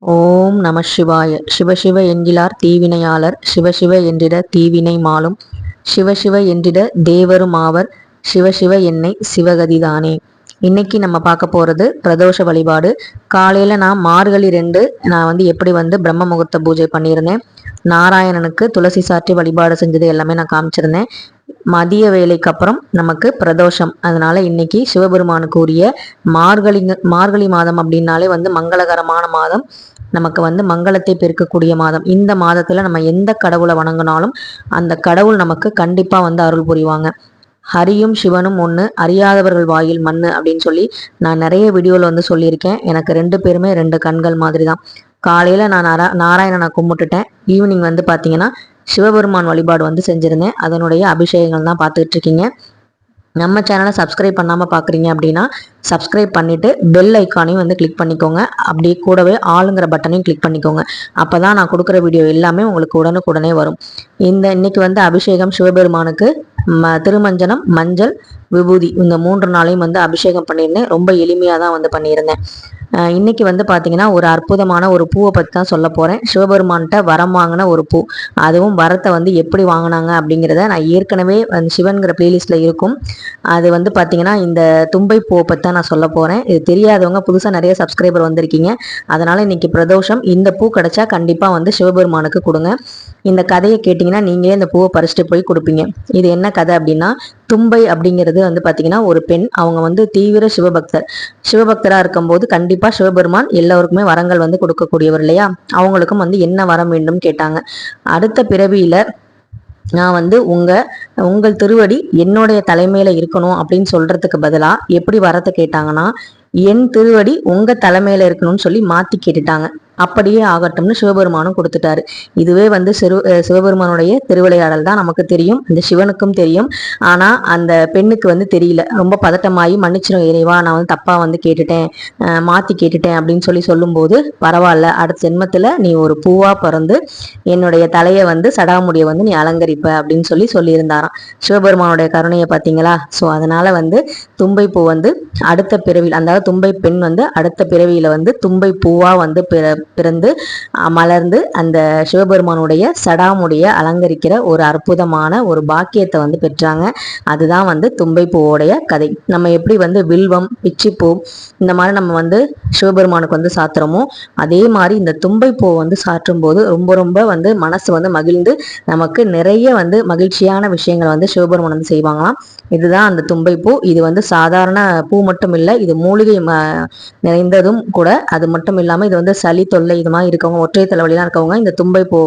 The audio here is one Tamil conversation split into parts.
ஓம் நம சிவாய. சிவசிவ என்கிறார் தீவினையாளர், சிவசிவ என்றிட தீவினை மாளும், சிவசிவ என்றிட தேவரும் ஆவர், சிவசிவ என்னை சிவகதிதானே. இன்னைக்கு நம்ம பார்க்க போறது பிரதோஷ வழிபாடு. காலையில நான் மார்கழி 2 நான் எப்படி பிரம்ம முகூர்த்த பூஜை பண்ணியிருந்தேன். நாராயணனுக்கு துளசி சாற்றி வழிபாடு செஞ்சது எல்லாமே நான் காமிச்சிருந்தேன். மதிய வேலைக்கு அப்புறம் நமக்கு பிரதோஷம். அதனால இன்னைக்கு சிவபெருமானுக்கு உரிய மார்கழி மாதம் அப்படின்னாலே மங்களகரமான மாதம். நமக்கு மங்களத்தை பெருக்கக்கூடிய மாதம். இந்த மாதத்துல நம்ம எந்த கடவுளை வணங்கினாலும் அந்த கடவுள் நமக்கு கண்டிப்பா அருள் புரிவாங்க. ஹரியும் சிவனும் ஒன்று, அறியாதவர்கள் வாயில் மண்ணு அப்படின்னு சொல்லி நான் நிறைய வீடியோவில் சொல்லியிருக்கேன். எனக்கு 2 பேருமே 2 கண்கள் மாதிரி தான். காலையில் நான் நாராயணனை கும்பிட்டுட்டேன். ஈவினிங் பார்த்தீங்கன்னா சிவபெருமான் வழிபாடு செஞ்சுருந்தேன். அதனுடைய அபிஷேகங்கள் தான் பார்த்துட்டு இருக்கீங்க. நம்ம சேனலை சப்ஸ்கிரைப் பண்ணாமல் பார்க்குறீங்க அப்படின்னா சப்ஸ்கிரைப் பண்ணிவிட்டு பெல் ஐக்கானையும் கிளிக் பண்ணிக்கோங்க. அப்படியே கூடவே ஆளுங்கிற பட்டனையும் கிளிக் பண்ணிக்கோங்க. அப்போ தான் நான் கொடுக்குற வீடியோ எல்லாமே உங்களுக்கு உடனுக்குடனே வரும். இன்னைக்கு அபிஷேகம் சிவபெருமானுக்கு திருமஞ்சனம், மஞ்சள், விபூதி இந்த 3 நாளையும் அபிஷேகம் பண்ணியிருந்தேன். ரொம்ப எளிமையாக தான் பண்ணியிருந்தேன். இன்னைக்கு பார்த்தீங்கன்னா ஒரு அற்புதமான ஒரு பூவை பற்றி தான் சொல்ல போகிறேன். சிவபெருமான்கிட்ட வரம் வாங்கின ஒரு பூ, அதுவும் வரத்தை எப்படி வாங்கினாங்க அப்படிங்கிறத நான் ஏற்கனவே சிவன்கிற பிளேலிஸ்ட்டில் இருக்கும். அது பார்த்தீங்கன்னா இந்த தும்பை பூவை பற்றி தான் நான் சொல்ல போகிறேன். இது தெரியாதவங்க புதுசாக நிறைய சப்ஸ்கிரைபர் வந்திருக்கீங்க. அதனால் இன்னைக்கு பிரதோஷம். இந்த பூ கிடைச்சா கண்டிப்பாக சிவபெருமானுக்கு கொடுங்க. இந்த கதையை கேட்டிங்கன்னா நீங்களே இந்த பூவை பறிச்சுட்டு போய் கொடுப்பீங்க. இது என்ன கதை அப்படின்னா, தும்பை அப்படிங்கிறது பார்த்தீங்கன்னா ஒரு பெண். அவங்க தீவிர சிவபக்தராக இருக்கும்போது கண்டிப்பாக சிவபெருமான் எல்லோருக்குமே வரங்கள் கொடுக்கக்கூடியவர் இல்லையா. அவங்களுக்கும் என்ன வரம் வேண்டும் கேட்டாங்க. அடுத்த பிறவியில நான் உங்கள் திருவடி என்னுடைய தலைமையில இருக்கணும் அப்படின்னு சொல்றதுக்கு பதிலா எப்படி வரத்தை கேட்டாங்கன்னா, என் திருவடி உங்க தலைமையில இருக்கணும்னு சொல்லி மாத்தி கேட்டுட்டாங்க. அப்படியே ஆகட்டும்னு சிவபெருமானும் கொடுத்துட்டாரு. இதுவே சிவபெருமானுடைய திருவிளையாடல் தான். நமக்கு தெரியும், அந்த சிவனுக்கும் தெரியும். ஆனா அந்த பெண்ணுக்கு தெரியல. ரொம்ப பதட்டமாயி மன்னிச்சிடும் இறைவா, நான் தப்பா கேட்டுட்டேன், மாத்தி கேட்டுட்டேன் அப்படின்னு சொல்லும்போது, பரவாயில்ல, அடுத்த ஜென்மத்துல நீ ஒரு பூவா பிறந்து என்னுடைய தலையை சடாமுடியை நீ அலங்கரிப்ப அப்படின்னு சொல்லியிருந்தாராம். சிவபெருமானுடைய கருணையை பார்த்தீங்களா. ஸோ அதனால தும்பை பூ அடுத்த பிறவியில், அதாவது தும்பை பெண் அடுத்த பிறவியில தும்பை பூவா பிறந்து மலர்ந்து அந்த சிவபெருமானுடைய சடாமுடைய அலங்கரிக்கிற ஒரு அற்புதமான ஒரு பாக்கியத்தை பெற்றாங்க. அதுதான் தும்பை பூவோடைய கதை. நம்ம எப்படி வில்வம், பிச்சிப்பூ இந்த மாதிரி நம்ம சிவபெருமானுக்கு சாத்துறோமோ, அதே மாதிரி இந்த தும்பை பூ சாற்றும் போது ரொம்ப ரொம்ப மனசு மகிழ்ந்து நமக்கு நிறைய மகிழ்ச்சியான விஷயங்களை சிவபெருமான் செய்வாங்களாம். இதுதான் அந்த தும்பை பூ. இது சாதாரண பூ மட்டும் இல்லை, இது மூலிகை நிறைந்ததும் கூட. அது மட்டும் இல்லாமல் இது சளி தொல்லை இது மாதிரி இருக்கவங்க, ஒற்றை தலைவலிலாம் இருக்கவங்க இந்த தும்பை பூ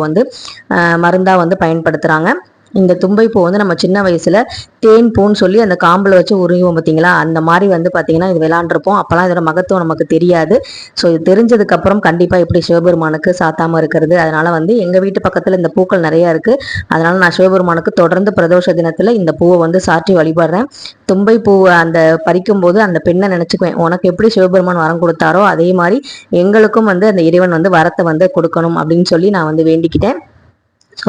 மருந்தா பயன்படுத்துறாங்க. இந்த தும்பை பூ நம்ம சின்ன வயசுல தேன் பூன்னு சொல்லி அந்த காம்பில் வச்சு உருகுவோம் பார்த்தீங்களா. அந்த மாதிரி பார்த்தீங்கன்னா இது விளாண்டுருப்போம். அப்போல்லாம் இதோட மகத்துவம் நமக்கு தெரியாது. ஸோ இது தெரிஞ்சதுக்கு அப்புறம் கண்டிப்பாக எப்படி சிவபெருமானுக்கு சாத்தாமல் இருக்கிறது. அதனால எங்கள் வீட்டு பக்கத்தில் இந்த பூக்கள் நிறையா இருக்குது. அதனால நான் சிவபெருமானுக்கு தொடர்ந்து பிரதோஷ தினத்தில் இந்த பூவை சாற்றி வழிபடுறேன். தும்பை பூவை பறிக்கும் போது அந்த பெண்ணை நினச்சிக்குவேன், உனக்கு எப்படி சிவபெருமான் வரம் கொடுத்தாரோ அதே மாதிரி எங்களுக்கும் அந்த இறைவன் வரத்தை கொடுக்கணும் அப்படின்னு சொல்லி நான் வேண்டிக்கிட்டேன்.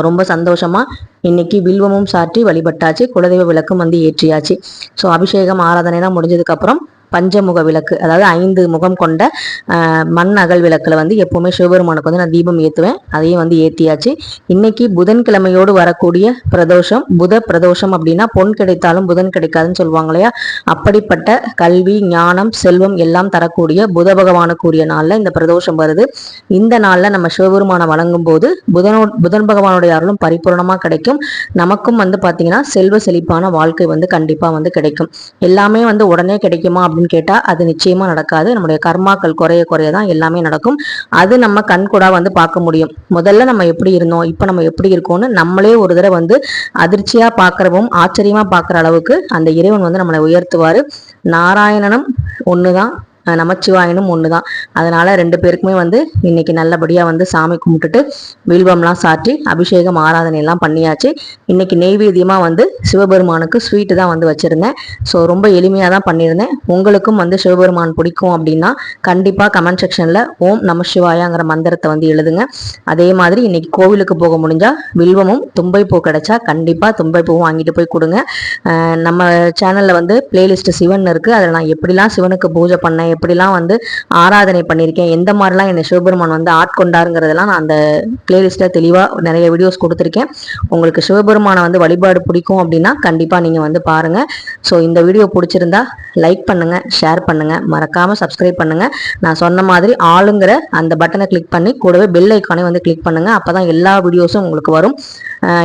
ரொம்ப சந்தோஷமா இன்னைக்கு வில்வமும் சாற்றி வழிபட்டாச்சு. குலதெய்வ விளக்கும் ஏற்றியாச்சு. ஸோ அபிஷேகம் ஆராதனைலாம் முடிஞ்சதுக்கு அப்புறம் பஞ்சமுக விளக்கு, அதாவது 5 முகம் கொண்ட மண் அகல் விளக்குல எப்பவுமே சிவபெருமானுக்கு நான் தீபம் ஏற்றுவேன். அதையும் ஏற்றியாச்சு. இன்னைக்கு புதன்கிழமையோடு வரக்கூடிய பிரதோஷம். புத பிரதோஷம் அப்படின்னா பொன் கிடைத்தாலும் புதன் கிடைக்காதுன்னு சொல்லுவாங்க இல்லையா. அப்படிப்பட்ட கல்வி, ஞானம், செல்வம் எல்லாம் தரக்கூடிய புத பகவானுக்குரிய நாள்ல இந்த பிரதோஷம் வருது. இந்த நாள்ல நம்ம சிவபெருமானை வழங்கும் போது புதன் பகவானுடைய அருளும் பரிபூர்ணமா கிடைக்கும். நமக்கும் பாத்தீங்கன்னா செல்வ செழிப்பான வாழ்க்கை கண்டிப்பா கிடைக்கும். எல்லாமே உடனே கிடைக்குமா அப்படின்னு கேட்டா அது நிச்சயமா நடக்காது. நம்முடைய கர்மாக்கள் குறைய தான் எல்லாமே நடக்கும். அது நம்ம கண்கூடா பார்க்க முடியும். முதல்ல நம்ம எப்படி இருந்தோம், இப்ப நம்ம எப்படி இருக்கோம்னு நம்மளே ஒரு தடவை அதிர்ச்சியா பார்க்கறவும் ஆச்சரியமா பார்க்குற அளவுக்கு அந்த இறைவன் நம்மளை உயர்த்துவாரு. நாராயணனும் ஒண்ணுதான், நமச்சிவாயனும் ஒண்ணுதான். அதனால 2 பேருக்குமே இன்னைக்கு நல்லபடியா சாமி கும்பிட்டுட்டு வில்வம்லாம் சாற்றி அபிஷேகம் ஆராதனை எல்லாம் பண்ணியாச்சு. இன்னைக்கு நெய்வேத்தியமா சிவபெருமானுக்கு ஸ்வீட்டு தான் வச்சிருந்தேன். ஸோ ரொம்ப எளிமையா தான் பண்ணியிருந்தேன். உங்களுக்கும் சிவபெருமான் பிடிக்கும் அப்படின்னா கண்டிப்பா கமெண்ட் செக்ஷன்ல ஓம் நம சிவாயாங்கிற மந்திரத்தை எழுதுங்க. அதே மாதிரி இன்னைக்கு கோவிலுக்கு போக முடிஞ்சா வில்வமும் தும்பை பூ கிடைச்சா கண்டிப்பா தும்பை பூ வாங்கிட்டு போய் கொடுங்க. நம்ம சேனல்ல பிளேலிஸ்ட் சிவன் இருக்கு. அதில் நான் எப்படிலாம் சிவனுக்கு பூஜை பண்ணேன், எப்படிலாம் வந்து ஆராதனை பண்ணியிருக்கேன், எந்த மாதிரிலாம் என்னை சிவபெருமான் வந்து ஆட்கொண்டாருங்கிறதெல்லாம் நான் அந்த பிளேலிஸ்ட்டில் தெளிவாக நிறைய வீடியோஸ் கொடுத்துருக்கேன். உங்களுக்கு சிவபெருமானை வந்து வழிபாடு பிடிக்கும் அப்படின்னா கண்டிப்பாக நீங்கள் வந்து பாருங்கள். ஸோ இந்த வீடியோ பிடிச்சிருந்தா லைக் பண்ணுங்கள், ஷேர் பண்ணுங்கள், மறக்காமல் சப்ஸ்கிரைப் பண்ணுங்கள். நான் சொன்ன மாதிரி ஆளுங்கிற அந்த பட்டனை கிளிக் பண்ணி கூடவே பெல் ஐக்கானே வந்து கிளிக் பண்ணுங்கள். அப்போ தான் எல்லா வீடியோஸும் உங்களுக்கு வரும்.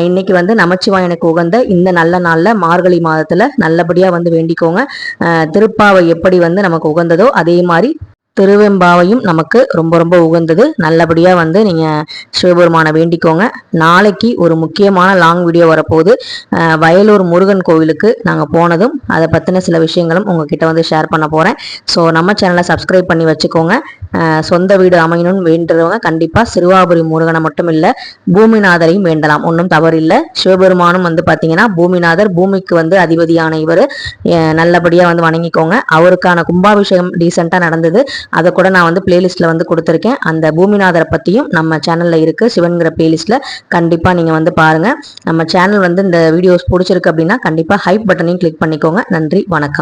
இன்னைக்கு வந்து நமச்சிவாயனுக்கு உகந்த இந்த நல்ல நாளில் மார்கழி மாதத்தில் நல்லபடியாக வந்து வேண்டிக்கோங்க. திருப்பாவை எப்படி வந்து நமக்கு உகந்ததோ அதே மாதிரி திருவெம்பாவையும் நமக்கு ரொம்ப ரொம்ப உகந்தது. நல்லபடியாக வந்து நீங்கள் சிவபெருமானை வேண்டிக்கோங்க. நாளைக்கு ஒரு முக்கியமான லாங் வீடியோ வரப்போகுது. வயலூர் முருகன் கோவிலுக்கு நாங்கள் போனதும் அதை பற்றின சில விஷயங்களும் உங்ககிட்ட வந்து ஷேர் பண்ண போகிறேன். ஸோ நம்ம சேனலை சப்ஸ்கிரைப் பண்ணி வச்சுக்கோங்க. சொந்த வீடு அமையணும்னு வேண்டுறவங்க கண்டிப்பாக சிறுவாபுரி முருகனை மட்டும் இல்லை, பூமிநாதரையும் வேண்டலாம், ஒன்றும் தவறு இல்லை. சிவபெருமானும் வந்து பார்த்தீங்கன்னா பூமிநாதர், பூமிக்கு வந்து அதிபதியான இவர். நல்லபடியாக வந்து வணங்கிக்கோங்க. அவருக்கான கும்பாபிஷேகம் ரீசெண்டாக நடந்தது. அதை கூட நான் வந்து பிளேலிஸ்ட்டில் வந்து கொடுத்துருக்கேன். அந்த பூமிநாதரை பற்றியும் நம்ம சேனலில் இருக்குது, சிவன்கிற பிளேலிஸ்ட்டில். கண்டிப்பாக நீங்கள் வந்து பாருங்கள். நம்ம சேனல் வந்து இந்த வீடியோஸ் பிடிச்சிருக்கு அப்படின்னா கண்டிப்பாக ஹைப் பட்டனையும் கிளிக் பண்ணிக்கோங்க. நன்றி, வணக்கம்.